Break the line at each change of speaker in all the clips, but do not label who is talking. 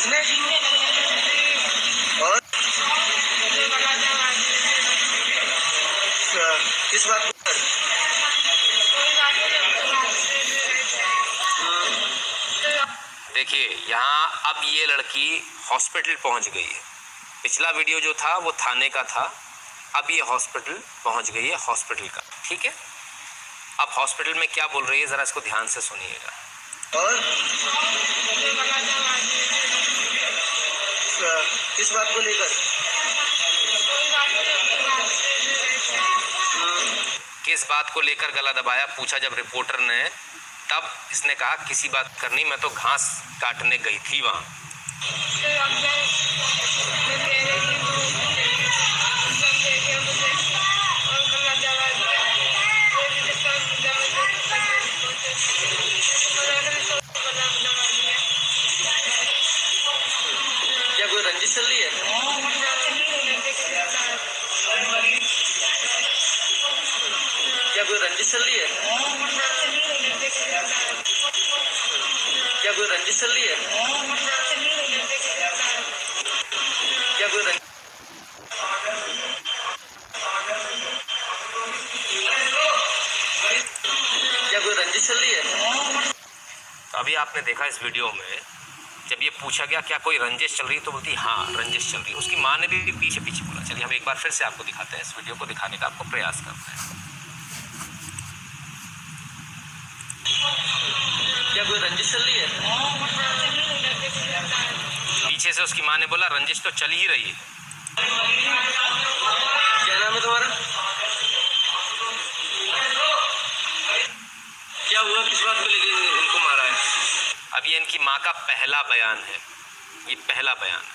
किसने? और किस बात पर?
देखिए यहाँ अब ये लड़की हॉस्पिटल पहुंच गई है। पिछला वीडियो जो था वो थाने का था, अब ये हॉस्पिटल पहुंच गई है, हॉस्पिटल का। ठीक है, अब हॉस्पिटल में क्या बोल रही है जरा इसको ध्यान से सुनिएगा।
और किस बात को लेकर?
किस बात को लेकर गला दबाया पूछा जब रिपोर्टर ने, तब इसने कहा किसी बात करनी, मैं तो घास काटने गई थी वहां।
क्या कोई रंजिश चल रही है? क्या कोई रंजिश चल रही है? क्या कोई रंजिश चल रही है? क्या कोई रंजिश? क्या कोई रंजिश चल रही है?
अभी आपने देखा इस वीडियो में जब ये पूछा गया क्या कोई रंजिश चल रही है तो बोलती हाँ रंजिश चल रही है। उसकी माँ ने भी पीछे पीछे बोला। चलिए हम एक बार फिर से आपको दिखाते हैं, इस वीडियो को दिखाने का आपको प्रयास करते हैं।
क्या कोई रंजिश चल रही है?
पीछे से उसकी माँ ने बोला रंजिश तो चल ही रही है।
क्या नाम है तुम्हारा? क्या हुआ, किस बात को लेकर इनको मारा है?
अब ये इनकी माँ का पहला बयान है, ये पहला बयान है।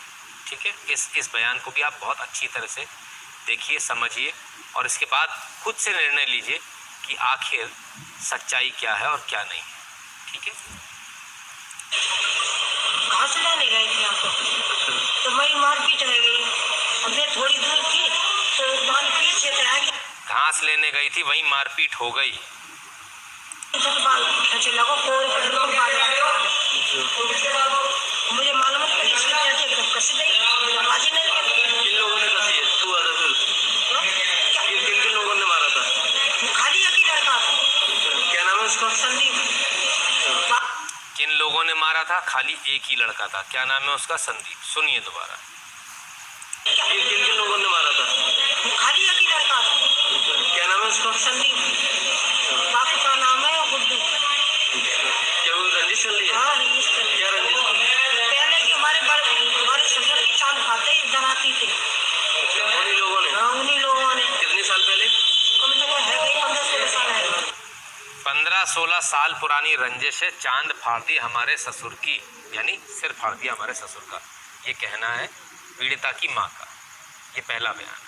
ठीक है, इस बयान को भी आप बहुत अच्छी तरह से देखिए, समझिए और इसके बाद खुद से निर्णय लीजिए कि आखिर सच्चाई क्या है और क्या नहीं है। ठीक है,
कहाँ से लाने गई थी आपको? तो मेरी मारपीट हो गई। हमने थोड़ी दूर थी तो बाल पीछे से आके
घास लेने गई थी, वहीं मारपीट हो गई।
बाल खींचे लगो, कोई मुझे मालूम है पुलिस ने एकदम कसी नहीं, आवाज ही नहीं निकली।
किन लोगों ने कसी है? तू आजा फिर। किन किन लोगों ने मारा था?
खाली एक ही लड़का था।
क्या नाम है उसका?
संदीप।
किन लोगों ने मारा था? खाली एक ही लड़का था। क्या नाम है उसका? संदीप। सुनिए दोबारा।
किन किन लोगों ने मारा था?
खाली एक ही लड़का था।
क्या नाम है उसका?
संदीप। बाकी का नाम है गुड्डू।
क्या वो रंजिश चल रही है?
हाँ, रंजिश चल रही है।
क्या रंजिश?
पहले की हमारे ससुर की चांद खाते ही जनाती थी।
उन्हीं लोगों ने?
हाँ, उन्हीं लोगों ने।
कितने साल पहले?
कम से कम है 15-16 साल है।
15-16 साल पुरानी रंजिश है। चांद फाड़ दी हमारे ससुर की, यानी सिर फाड़ दिया हमारे ससुर का, ये कहना है पीड़िता की माँ का। ये पहला बयान है।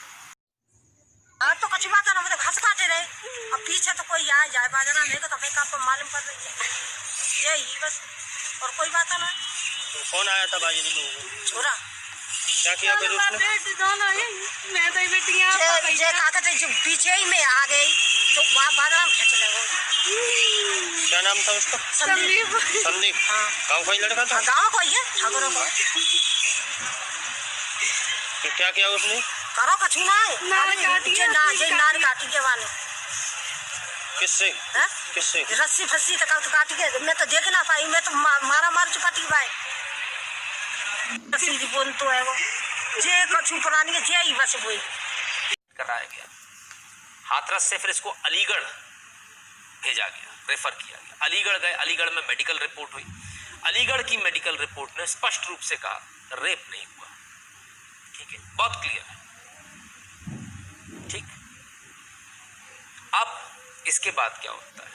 आज तो कुछ बात ना, मुझे घास काटे रहे। अब पीछे तो कोई आ जाए बाजना नहीं तो मैं आपको मालूम कर रही है यही बस, और कोई बात ना।
तो कौन आया था बाजी लोगों को?
छोरा
क्या किया फिर उसने?
मैं तो बेटियां जे काकते जो पीछे ही मैं आ गई तो वहाँ बाजना खींच ले।
क्या नाम था उसका?
संदीप।
संदीप।
हाँ,
गाँव का ही लड़का था?
गाँव को ही है, ठाकुरों को।
तो क्या किया उसने?
करो कछु ना है नार काटी के वाले।
किससे?
हैं?
किससे?
रस्सी फस्सी तक तो काटी के मैं तो देख ना पाई, मैं तो मारा मार चुकाटी भाई। रस्सी बोल तो है वो जे कछु पुरानी के जे ही बस वही
कराया गया। हाथरस से फिर इसको अलीगढ़ भेजा गया, रेफर किया गया। अलीगढ़ गए, अलीगढ़ में मेडिकल रिपोर्ट हुई। अलीगढ़ की मेडिकल रिपोर्ट ने स्पष्ट रूप से कहा रेप नहीं हुआ। ठीक है, बहुत क्लियर है। ठीक, अब इसके बाद क्या होता है?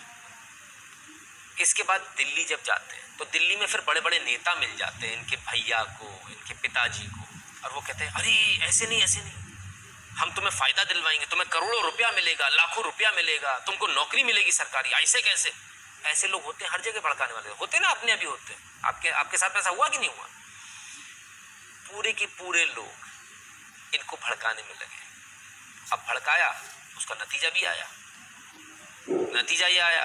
इसके बाद दिल्ली जब जाते हैं तो दिल्ली में फिर बड़े बड़े नेता मिल जाते हैं, इनके भैया को, इनके पिताजी को, और वो कहते हैं अरे ऐसे नहीं, ऐसे नहीं, हम तुम्हें फायदा दिलवाएंगे, तुम्हें करोड़ों रुपया मिलेगा, लाखों रुपया मिलेगा, तुमको नौकरी मिलेगी सरकारी। ऐसे कैसे? ऐसे लोग होते हैं हर जगह, भड़काने वाले होते हैं ना, अपने अभी होते हैं। आपके साथ ऐसा हुआ कि नहीं हुआ? पूरे के पूरे लोग इनको भड़काने में लगे। अब भड़काया, उसका नतीजा भी आया। नतीजा ये आया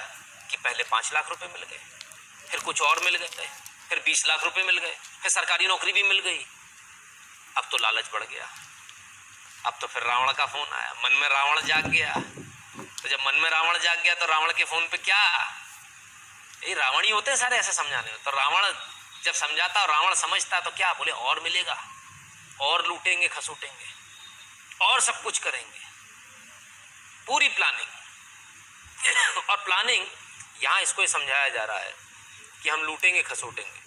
कि पहले 5 लाख रुपए मिल गए, फिर कुछ और मिल गए, फिर 20 लाख रुपए मिल गए, फिर सरकारी नौकरी भी मिल गई। अब तो लालच बढ़ गया, अब तो फिर रावण का फोन आया, मन में रावण जाग गया। तो जब मन में रावण जाग गया तो रावण के फोन पे क्या, ये रावण ही होते हैं सारे ऐसे समझाने में। तो रावण जब समझाता और रावण समझता तो क्या बोले, और मिलेगा, और लूटेंगे खसूटेंगे और सब कुछ करेंगे, पूरी प्लानिंग। और प्लानिंग यहाँ इसको ही समझाया जा रहा है कि हम लूटेंगे खसूटेंगे।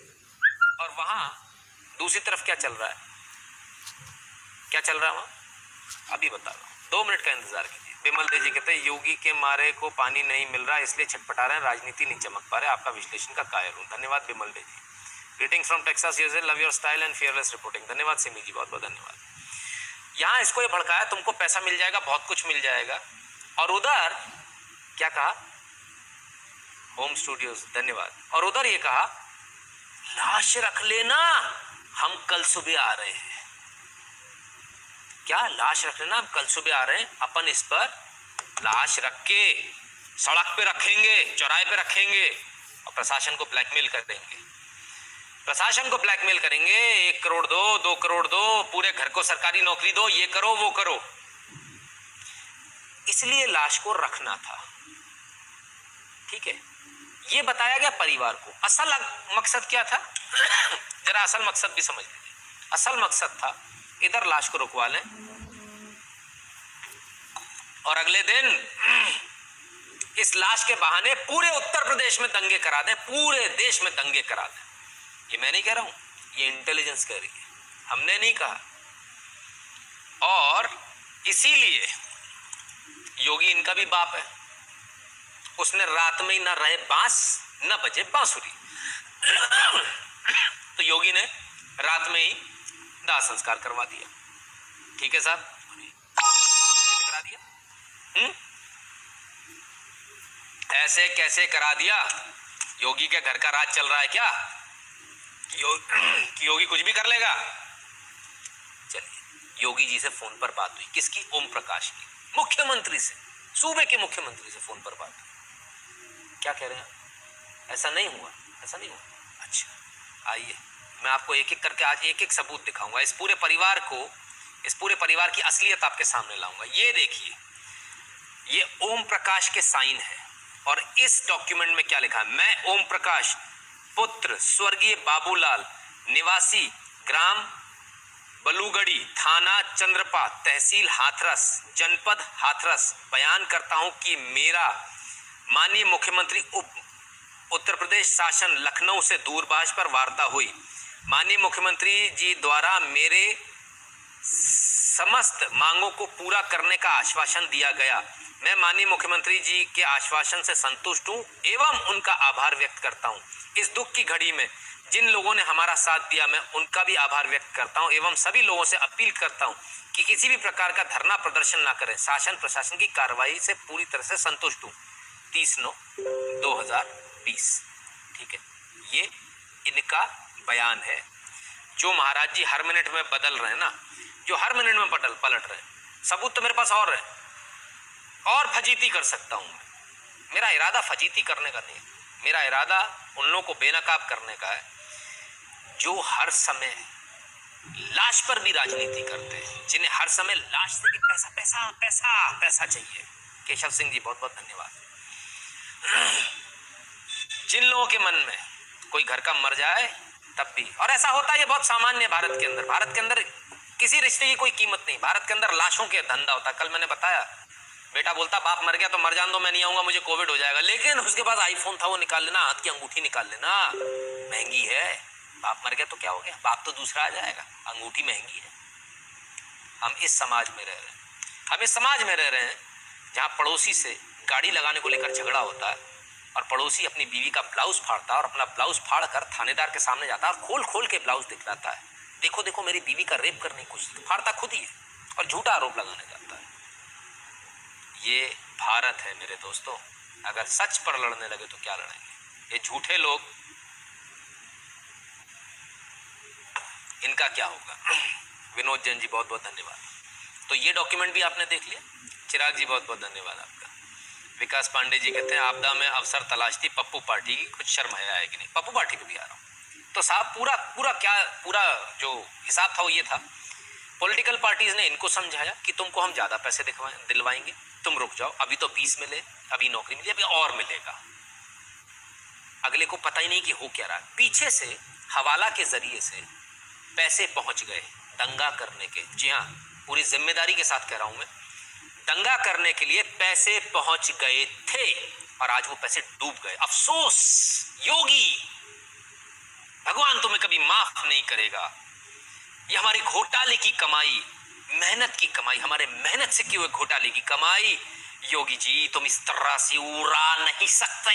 और वहां दूसरी तरफ क्या चल रहा है, क्या चल रहा है वहां, अभी बता रहा हूं, 2 मिनट का इंतजार कीजिए। विमल दे जी कहते हैं योगी के मारे को पानी नहीं मिल रहा इसलिए छटपटा रहे हैं, राजनीति नहीं चमक पा रहे। आपका विश्लेषण का कायल हूं। धन्यवाद Vimal Dey ji. Greetings from Texas USA, love your style and fearless reporting. धन्यवाद सिमी जी, बहुत बहुत धन्यवाद। यहाँ इसको ये भड़काया तुमको पैसा मिल जाएगा, बहुत कुछ मिल जाएगा। और उधर क्या कहा, होम स्टूडियोज, धन्यवाद। और उधर ये कहा लाश रख लेना, हम कल सुबह आ रहे हैं। क्या लाश रख लेना, हम कल सुबह आ रहे हैं। अपन इस पर लाश रख के सड़क पे रखेंगे, चौराहे पे रखेंगे और प्रशासन को ब्लैकमेल कर देंगे। प्रशासन को ब्लैकमेल करेंगे, 1 करोड़ दो, 2 करोड़ दो, पूरे घर को सरकारी नौकरी दो, ये करो वो करो। इसलिए लाश को रखना था, ठीक है। ये बताया गया परिवार को। असल मकसद क्या था जरा असल मकसद भी समझ लीजिए। असल मकसद था इधर लाश को रुकवा लें और अगले दिन इस लाश के बहाने पूरे उत्तर प्रदेश में दंगे करा दें, पूरे देश में दंगे करा दें। ये मैं नहीं कह रहा हूं, ये इंटेलिजेंस कह रही है, हमने नहीं कहा। और इसीलिए योगी इनका भी बाप है, उसने रात में ही ना रहे बांस न बजे बांसुरी। तो योगी ने रात में ही दाह संस्कार करवा दिया, ठीक है साहब, करा दिया। ऐसे कैसे करा दिया, योगी के घर का राज चल रहा है क्या, योगी कुछ भी कर लेगा। चलिए, योगी जी से फोन पर बात हुई, किसकी, ओम प्रकाश की, मुख्यमंत्री से, सूबे के मुख्यमंत्री से फोन पर बात हुई। क्या कह रहे हैं, ऐसा नहीं हुआ, ऐसा नहीं हुआ। अच्छा, आइए मैं आपको एक एक करके आज एक एक सबूत दिखाऊंगा। इस पूरे परिवार की असलियत आपके सामने लाऊंगा। ये देखिए, ये ओम प्रकाश के साइन है और इस डॉक्यूमेंट में क्या लिखा है, मैं ओम प्रकाश पुत्र स्वर्गीय बाबूलाल निवासी ग्राम बलूगढ़ी, थाना चंद्रपा, तहसील हाथरस, जनपद हाथरस बयान करता हूं कि मेरा माननीय मुख्यमंत्री उत्तर प्रदेश शासन लखनऊ से दूरभाष पर वार्ता हुई। माननीय मुख्यमंत्री जी द्वारा मेरे समस्त मांगों को पूरा करने का आश्वासन दिया गया। मैं माननीय मुख्यमंत्री जी के आश्वासन से संतुष्ट हूं एवं उनका आभार व्यक्त करता हूं। इस दुख की घड़ी में जिन लोगों ने हमारा साथ दिया, मैं उनका भी आभार व्यक्त करता हूं एवं सभी लोगों से अपील करता हूं कि किसी भी प्रकार का धरना प्रदर्शन ना करें। शासन प्रशासन की कार्रवाई से पूरी तरह से संतुष्ट हूं। 30/9/2020, ठीक है। ये इनका बयान है जो महाराज जी हर मिनट में बदल रहे हैं ना, जो हर मिनट में पलट रहे हैं। सबूत तो मेरे पास और है, और फजीती कर सकता हूं मैं। मेरा इरादा फजीती करने का नहीं, मेरा इरादा उन लोगों को बेनकाब करने का है जो हर समय लाश पर भी राजनीति करते हैं, जिन्हें हर समय लाश से भी पैसा पैसा पैसा पैसा चाहिए। केशव सिंह जी, बहुत बहुत धन्यवाद। जिन लोगों के मन में कोई घर का मर जाए तब भी, और ऐसा होता है, ये बहुत सामान्य है भारत के अंदर। भारत के अंदर किसी रिश्ते की कोई कीमत नहीं, भारत के अंदर लाशों के धंधा होता। कल मैंने बताया, बेटा बोलता बाप मर गया तो मर जान दो, मैं नहीं आऊंगा, मुझे कोविड हो जाएगा। लेकिन उसके पास आईफोन था, वो निकाल लेना, हाथ की अंगूठी निकाल लेना, महंगी है। बाप मर गया तो क्या हो गया, बाप तो दूसरा आ जाएगा, अंगूठी महंगी है। हम इस समाज में रह रहे हैं, हम इस समाज में रह रहे हैं जहाँ पड़ोसी से गाड़ी लगाने को लेकर झगड़ा होता है और पड़ोसी अपनी बीवी का ब्लाउज फाड़ता है और अपना ब्लाउज फाड़ कर थानेदार के सामने जाता है और खोल खोल के ब्लाउज दिखलाता है, देखो देखो मेरी बीवी का रेप करने की कोशिश। फाड़ता खुद ही है और झूठा आरोप लगाने जाता है। ये भारत है मेरे दोस्तों। अगर सच पर लड़ने लगे तो क्या लड़ेंगे, ये झूठे लोग, इनका क्या होगा। विनोद जैन जी, बहुत बहुत धन्यवाद। तो ये डॉक्यूमेंट भी आपने देख लिया। चिराग जी, बहुत बहुत धन्यवाद आपका। विकास पांडे जी कहते हैं आपदा में अवसर तलाशती पप्पू पार्टी की, कुछ शर्म है कि नहीं। पप्पू पार्टी को भी आ रहा हूँ, तो साहब पूरा जो हिसाब था वो ये था, पॉलिटिकल पार्टीज ने इनको समझाया कि तुमको हम ज़्यादा पैसे दिलवाएंगे, तुम रुक जाओ, अभी तो 20 मिले, अभी नौकरी मिली, अभी और मिलेगा। अगले को पता ही नहीं कि हो क्या रहा है। पीछे से हवाला के जरिए से पैसे पहुंच गए दंगा करने के। जी हाँ, पूरी जिम्मेदारी के साथ कह रहा हूं मैं, दंगा करने के लिए पैसे पहुंच गए थे और आज वो पैसे डूब गए। अफसोस योगी, भगवान तुम्हें कभी माफ नहीं करेगा। ये हमारी घोटाले की कमाई, मेहनत की कमाई, हमारे मेहनत से किए हुए घोटाले की कमाई, योगी जी तुम इस तरह से उड़ा नहीं सकते।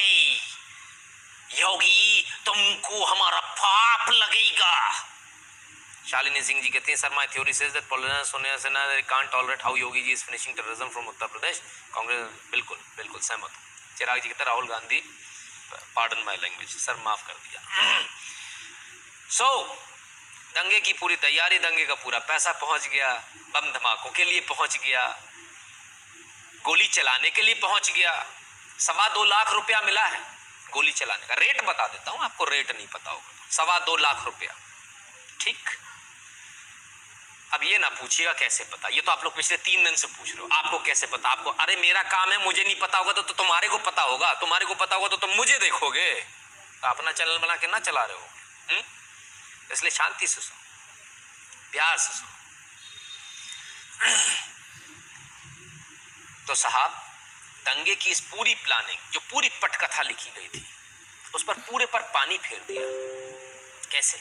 योगी तुमको हमारा पाप लगेगा। शालिनी सिंह जी कहते हैं, sir my theory says that politicians Sonia Sinha can't tolerate how Yogi ji is finishing terrorism from Uttar Pradesh. Congress बिल्कुल सहमत। चिराग जी कहते हैं, Rahul Gandhi pardon my language, sir माफ कर दिया। सो दंगे की पूरी तैयारी, दंगे का पूरा पैसा पहुंच गया, बम धमाकों के लिए पहुंच गया, गोली चलाने के लिए पहुंच गया। 2.25 लाख रुपया मिला है गोली चलाने का। रेट बता देता हूं आपको, रेट नहीं पता होगा, 2.25 लाख रुपया। ठीक, अब ये ना पूछिएगा कैसे पता, ये तो आप लोग पिछले 3 दिन से पूछ रहे हो, आपको कैसे पता। आपको, अरे मेरा काम है, मुझे नहीं पता होगा तो तुम्हारे को पता होगा, तुम्हारे को पता होगा तो तुम मुझे देखोगे। तो अपना चैनल बना के ना चला रहे हो। इसलिए शांति से सुनो, प्यार से सुनो। तो साहब दंगे की इस पूरी प्लानिंग, जो पूरी पटकथा लिखी गई थी, उस पर पूरे पर पानी फेर दिया। कैसे?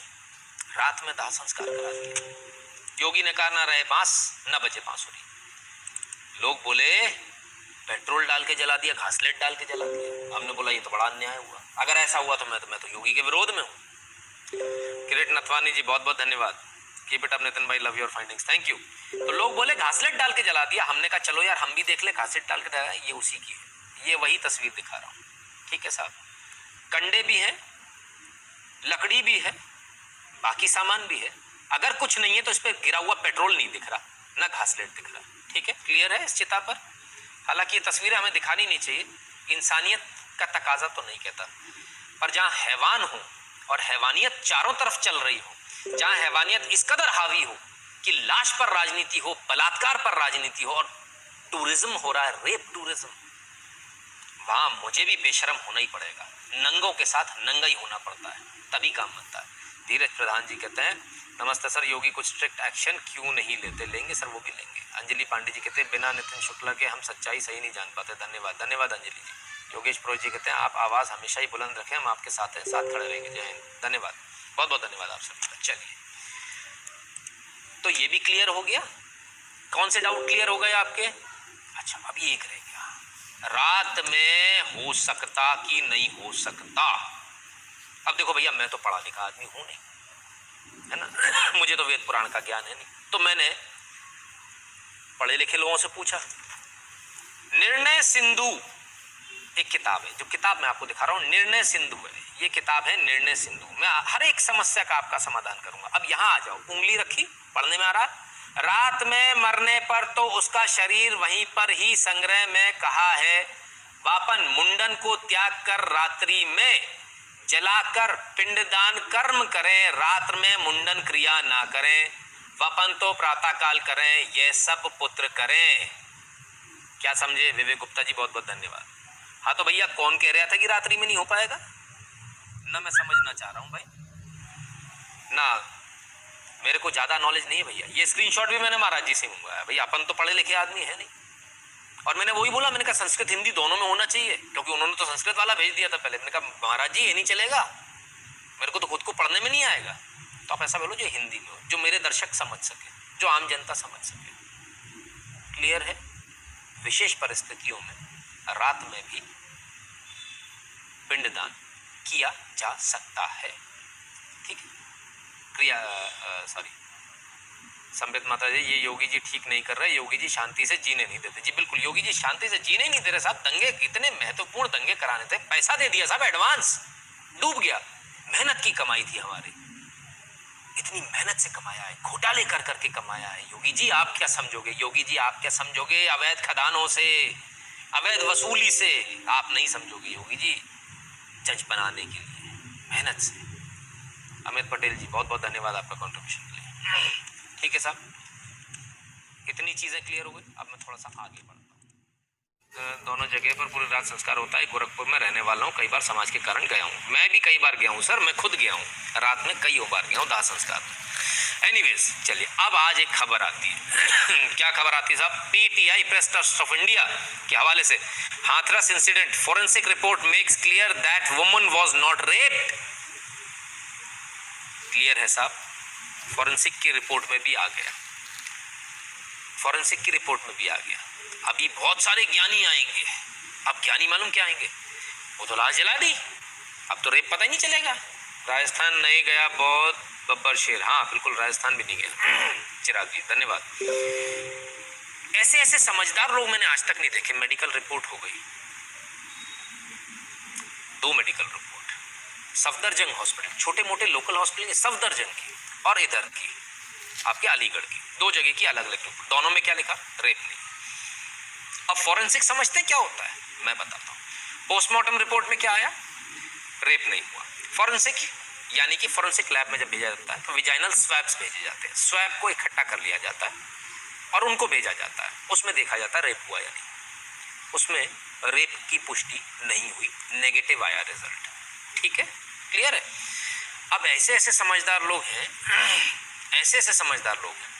रात में दाह संस्कार करा दिया। योगी ने कहा, ना रहे बांस न बजे बांसुरी। लोग बोले पेट्रोल डाल के जला दिया, घासलेट डाल के जला दिया। हमने बोला ये तो बड़ा अन्याय हुआ, अगर ऐसा हुआ तो मैं तो योगी के विरोध में हूँ। किरीट नथवानी जी बहुत बहुत धन्यवाद। कीप इट अप नितिन भाई, love your findings, thank you. तो लोग बोले घासलेट डाल के जला दिया। हमने कहा चलो यार हम भी देख ले, घासलेट डाल के जला, ये उसी की है, ये वही तस्वीर दिखा रहा हूँ। ठीक है साहब, कंडे भी हैं, लकड़ी भी है, बाकी सामान भी है। अगर कुछ नहीं है तो इस पर गिरा हुआ पेट्रोल नहीं दिख रहा, ना घासलेट दिख रहा। ठीक है, क्लियर है इस चिता पर। हालांकि ये तस्वीरें हमें दिखानी नहीं चाहिए, इंसानियत का तकाजा तो नहीं कहता, पर जहाँ हैवान हो और हैवानियत चारों तरफ चल रही हो, जहाँ हैवानियत इस कदर हावी हो कि लाश पर राजनीति हो, बलात्कार पर राजनीति हो और टूरिज्म हो रहा है, रेप टूरिज्म, वहां मुझे भी बेशरम होना ही पड़ेगा। नंगों के साथ नंगा ही होना पड़ता है, तभी काम बनता है। धीरज प्रधान जी कहते हैं, नमस्ते सर, योगी कुछ स्ट्रिक्ट एक्शन क्यों नहीं लेते? लेंगे सर, वो भी लेंगे। अंजलि पांडे जी कहते हैं, बिना नितिन शुक्ला के हम सच्चाई सही नहीं जान पाते। धन्यवाद, धन्यवाद अंजलि जी। योगेश प्रोज जी कहते हैं, आप आवाज़ हमेशा ही बुलंद रखें, हम आपके साथ हैं, साथ खड़े रहेंगे। जय हिंद, धन्यवाद, बहुत बहुत धन्यवाद आप सबका। चलिए, तो ये भी क्लियर हो गया। कौन से डाउट क्लियर हो गए आपके? अच्छा, अभी एक रह गया, रात में हो सकता कि नहीं हो सकता। अब देखो भैया, मैं तो पढ़ा लिखा आदमी हूं नहीं, है ना मुझे तो वेद पुराण का ज्ञान है नहीं, तो मैंने पढ़े लिखे लोगों से पूछा। निर्णय सिंधु एक किताब है, जो किताब मैं आपको दिखा रहा हूं, निर्णय सिंधु है, ये किताब है निर्णय सिंधु। मैं हर एक समस्या का आपका समाधान करूंगा। अब यहां आ जाओ, उंगली रखी, पढ़ने में आ रहा। रात में मरने पर तो उसका शरीर वहीं पर ही संग्रह में कहा है, वापन मुंडन को त्याग कर रात्रि में जलाकर पिंडदान कर्म करें, रात्र में मुंडन क्रिया ना करें, वपन तो प्रातःकाल करें, ये सब पुत्र करें। क्या समझे? विवेक गुप्ता जी बहुत बहुत धन्यवाद। हाँ तो भैया, कौन कह रहा था कि रात्रि में नहीं हो पाएगा? ना मैं समझना चाह रहा हूं भाई, ना मेरे को ज्यादा नॉलेज नहीं है भैया। ये स्क्रीनशॉट भी मैंने महाराज जी से मंगवाया। भैया अपन तो पढ़े लिखे आदमी है नहीं, और मैंने वही बोला, मैंने कहा संस्कृत हिंदी दोनों में होना चाहिए, क्योंकि उन्होंने तो संस्कृत वाला भेज दिया था पहले। मैंने कहा महाराज जी ये नहीं चलेगा, मेरे को तो खुद को पढ़ने में नहीं आएगा, तो आप ऐसा बोलो जो हिंदी में हो, जो मेरे दर्शक समझ सके, जो आम जनता समझ सके। क्लियर है? विशेष परिस्थितियों में रात में भी पिंडदान किया जा सकता है। ठीक है, क्रिया सॉरी संबित माता जी, ये योगी जी ठीक नहीं कर रहे, योगी जी शांति से जीने नहीं देते। जी बिल्कुल, योगी जी शांति से जीने नहीं दे रहे साहब। दंगे, कितने महत्वपूर्ण दंगे कराने थे, पैसा दे दिया साहब एडवांस, डूब गया। मेहनत की कमाई थी हमारी, इतनी मेहनत से कमाया है, घोटाले कर करके कमाया है। योगी जी आप क्या समझोगे? योगी जी आप क्या समझोगे? अवैध खदानों से, अवैध वसूली से आप नहीं समझोगे योगी जी। जज बनाने के लिए मेहनत से, अमित पटेल जी बहुत बहुत धन्यवाद आपका कॉन्ट्रीब्यूशन के लिए। ठीक है साहब, इतनी चीज़ें क्लियर हो गई। अब मैं थोड़ा सा आगे बढ़ता हूँ। दोनों जगह पर पूरी रात संस्कार होता है। गोरखपुर में रहने वाला हूँ, कई बार समाज के कारण गया हूँ। मैं भी कई बार गया हूँ सर, मैं खुद गया हूँ, रात में कई बार गया हूँ दाह संस्कार में। एनीवेज चलिए, अब आज एक खबर आती है। क्या खबर आती है साहब? PTI press trust of India के हवाले से, Hathras incident, forensic report makes clear that woman was not raped. Clear है साहब, फोरेंसिक की रिपोर्ट में भी आ गया, फोरेंसिक की रिपोर्ट में भी आ गया। अभी बहुत सारे ज्ञानी आएंगे। अब ज्ञानी मालूम क्या आएंगे? वो तो लाश जला दी, अब तो रेप पता ही नहीं चलेगा। राजस्थान नहीं गया, बहुत बब्बर शेर। हाँ बिल्कुल, राजस्थान भी नहीं गया। चिराग जी धन्यवाद। ऐसे ऐसे समझदार लोग मैंने आज तक नहीं देखे। मेडिकल रिपोर्ट हो गई, 2 मेडिकल रिपोर्ट, सफदरजंग हॉस्पिटल, छोटे मोटे लोकल हॉस्पिटल, सफदरजंग की और इधर की आपके अलीगढ़ की, 2 जगह की अलग अलग रिपोर्ट। दोनों में क्या लिखा? रेप नहीं। अब फॉरेंसिक समझते हैं क्या होता है, मैं बताता हूँ। पोस्टमार्टम रिपोर्ट में क्या आया? रेप नहीं हुआ। फॉरेंसिक यानी कि फॉरेंसिक लैब में जब भेजा जाता है तो विजाइनल स्वैब्स भेजे जाते हैं। स्वैब को इकट्ठा कर लिया जाता है और उनको भेजा जाता है। उसमें देखा जाता है रेप हुआ या नहीं। उसमें रेप की पुष्टि नहीं हुई, नेगेटिव आया रिजल्ट। ठीक है, क्लियर है? अब ऐसे ऐसे समझदार लोग हैं, ऐसे ऐसे समझदार लोग हैं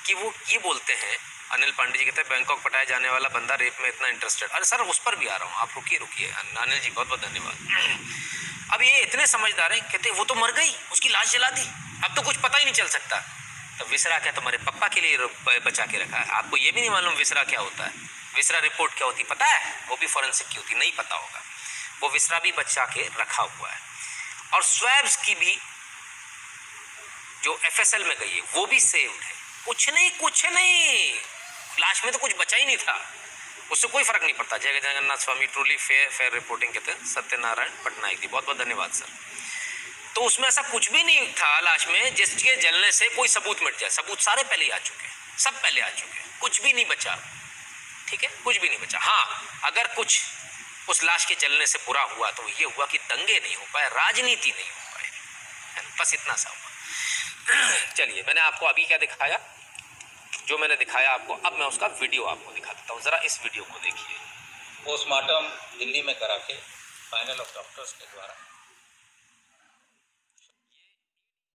कि वो ये बोलते हैं, अनिल पांडे जी कहते हैं बैंकॉक पटाया जाने वाला बंदा रेप में इतना इंटरेस्टेड। अरे सर उस पर भी आ रहा हूँ, आप रुकिए। अनिल जी बहुत बहुत धन्यवाद। अब ये इतने समझदार हैं, कहते वो तो मर गई, उसकी लाश जला दी, अब तो कुछ पता ही नहीं चल सकता। तो विसरा क्या तुम्हारे पप्पा के लिए बचा के रखा है? आपको ये भी नहीं मालूम विसरा क्या होता है? विसरा रिपोर्ट क्या होती पता है? वो भी फॉरेंसिक की होती, नहीं पता होगा। वो विसरा भी बचा के रखा हुआ है और स्वैब्स की भी जो FSL में गई है वो भी सेव्ड है। कुछ नहीं, लाश में तो कुछ बचा ही नहीं था, उससे कोई फर्क नहीं पड़ता। जय जगन्नाथ स्वामी, ट्रूली फेयर रिपोर्टिंग कहते हैं सत्यनारायण पटनायक जी, बहुत बहुत धन्यवाद सर। तो उसमें ऐसा कुछ भी नहीं था लाश में जिसके जलने से कोई सबूत मिट जाए। सबूत सारे पहले ही आ चुके हैं, सब पहले आ चुके हैं, कुछ भी नहीं बचा। ठीक है, कुछ भी नहीं बचा। हाँ, अगर कुछ उस लाश के जलने से बुरा हुआ तो ये हुआ कि दंगे नहीं हो पाए, राजनीति नहीं हो पाए, बस इतना सा हुआ। चलिए, मैंने आपको अभी क्या दिखाया, जो मैंने दिखाया आपको, अब मैं उसका वीडियो आपको दिखा देता हूँ। जरा इस वीडियो को देखिए।
पोस्टमार्टम दिल्ली में करा के फाइनल ऑफ डॉक्टर्स के द्वारा